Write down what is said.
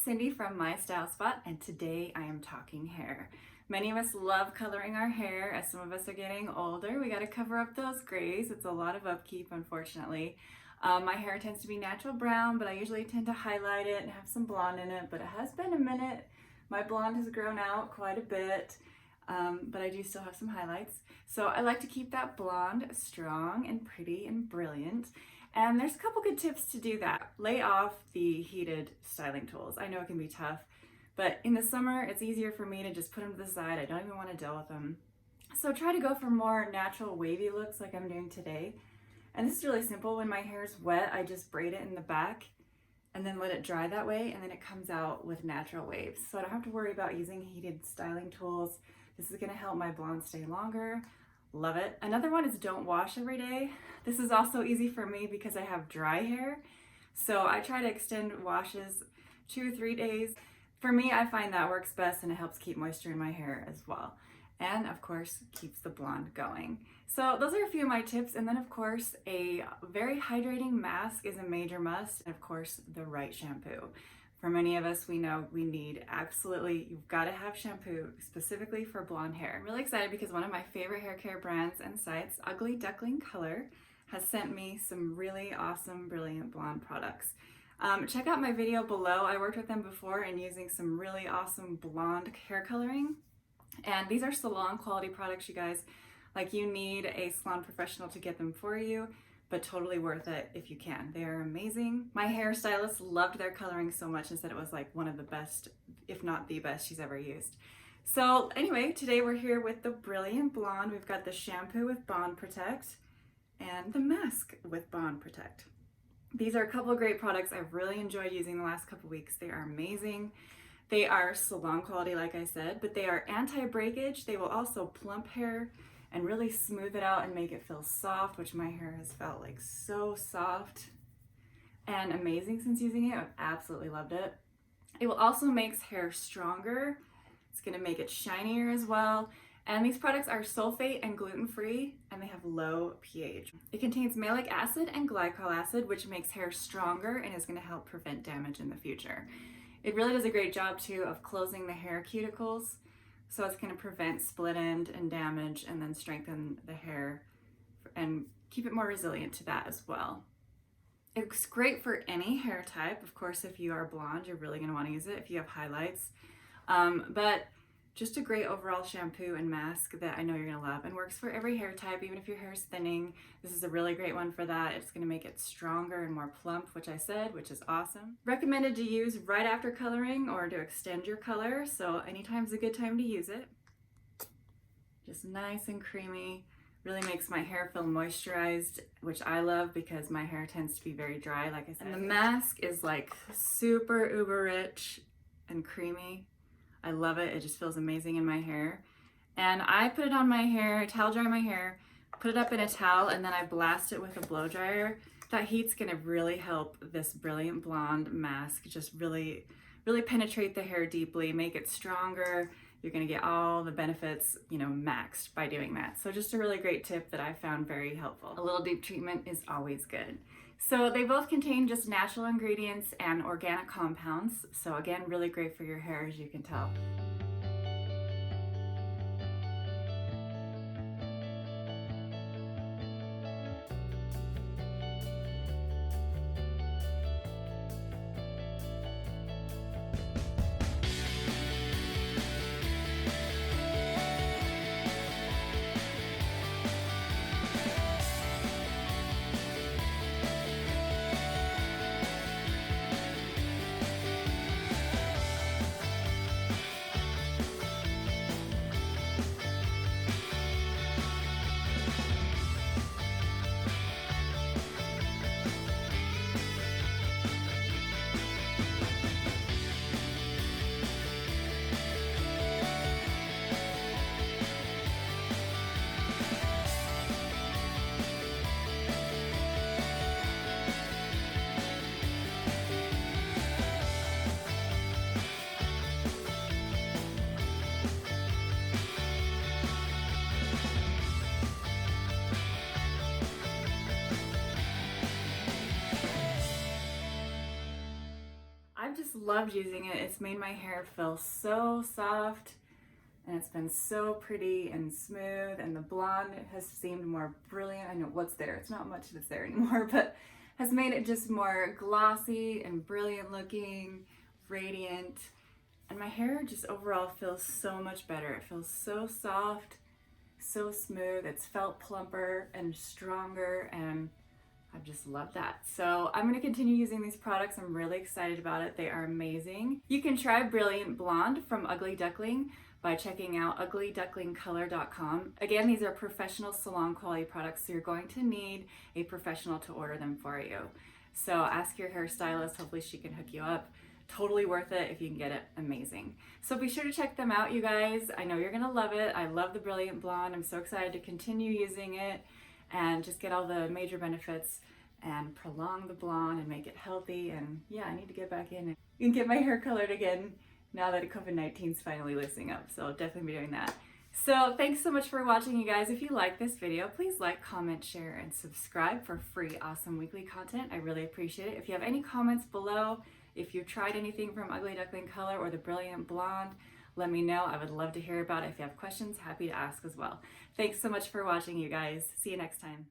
Cindy from MyStyleSpot, and today I am talking hair. Many of us love coloring our hair. As some of us are getting older, we got to cover up those grays. It's a lot of upkeep, unfortunately. My hair tends to be natural brown, but I usually tend to highlight it and have some blonde in it, but it has been a minute. My blonde has grown out quite a bit, but I do still have some highlights. So I like to keep that blonde strong and pretty and brilliant. And there's a couple good tips to do that. Lay off the heated styling tools. I know it can be tough, but in the summer, it's easier for me to just put them to the side. I don't even want to deal with them. So try to go for more natural wavy looks like I'm doing today. And this is really simple. When my hair is wet, I just braid it in the back and then let it dry that way, and then it comes out with natural waves. So I don't have to worry about using heated styling tools. This is gonna help my blonde stay longer. Love it. Another one is don't wash every day. This is also easy for me because I have dry hair. So I try to extend washes 2 or 3 days. For me, I find that works best and it helps keep moisture in my hair as well. And of course, keeps the blonde going. So those are a few of my tips. And then of course, a very hydrating mask is a major must. And of course, the right shampoo. For many of us, we know we need you've got to have shampoo specifically for blonde hair. I'm really excited because one of my favorite hair care brands and sites, Ugly Duckling Color, has sent me some really awesome, brilliant blonde products. Check out my video below. I worked with them before and using some really awesome blonde hair coloring. And these are salon quality products, you guys. Like, you need a salon professional to get them for you, but totally worth it if you can. They are amazing. My hairstylist loved their coloring so much and said it was like one of the best, if not the best, she's ever used. So anyway, today we're here with the Brilliant Blonde. We've got the shampoo with Bond Protect and the mask with Bond Protect. These are a couple of great products I've really enjoyed using the last couple weeks. They are amazing. They are salon quality, like I said, but they are anti-breakage. They will also plump hair and really smooth it out and make it feel soft, which my hair has felt like so soft and amazing since using it. I've absolutely loved it. It will also make hair stronger. It's gonna make it shinier as well. And these products are sulfate and gluten-free, and they have low pH. It contains malic acid and glycol acid, which makes hair stronger and is gonna help prevent damage in the future. It really does a great job too of closing the hair cuticles. So it's going to prevent split end and damage, and then strengthen the hair and keep it more resilient to that as well. It's great for any hair type. Of course, if you are blonde, you're really going to want to use it if you have highlights. But just a great overall shampoo and mask that I know you're going to love, and works for every hair type, even if your hair is thinning. This is a really great one for that. It's going to make it stronger and more plump, which is awesome. Recommended to use right after coloring or to extend your color, so anytime's a good time to use it. Just nice and creamy. Really makes my hair feel moisturized, which I love because my hair tends to be very dry, like I said. And the mask is like super uber rich and creamy. I love it. It just feels amazing in my hair. And I put it on my hair, towel dry my hair, put it up in a towel, and then I blast it with a blow dryer. That heat's gonna really help this Brilliant Blonde mask just really penetrate the hair deeply, make it stronger. You're gonna get all the benefits, maxed by doing that. So just a really great tip that I found very helpful. A little deep treatment is always good. So they both contain just natural ingredients and organic compounds. So again, really great for your hair, as you can tell. loved using it. It's made my hair feel so soft, and it's been so pretty and smooth, and the blonde has seemed more brilliant. I know what's there, it's not much that's there anymore, but has made it just more glossy and brilliant looking, radiant, and my hair just overall feels so much better. It feels so soft, so smooth. It's felt plumper and stronger, and I just love that. So I'm going to continue using these products. I'm really excited about it. They are amazing. You can try Brilliant Blonde from Ugly Duckling by checking out uglyducklingcolor.com. Again, these are professional salon quality products, so you're going to need a professional to order them for you. So ask your hairstylist, hopefully she can hook you up. Totally worth it if you can get it. Amazing. So be sure to check them out, you guys. I know you're gonna love it. I love the Brilliant Blonde. I'm so excited to continue using it and just get all the major benefits and prolong the blonde and make it healthy. And yeah, I need to get back in and get my hair colored again now that COVID-19 is finally loosening up. So I'll definitely be doing that. So thanks so much for watching, you guys. If you like this video, please like, comment, share, and subscribe for free, awesome weekly content. I really appreciate it. If you have any comments below, if you've tried anything from Ugly Duckling Color or the Brilliant Blonde, let me know. I would love to hear about it. If you have questions, happy to ask as well. Thanks so much for watching, you guys. See you next time.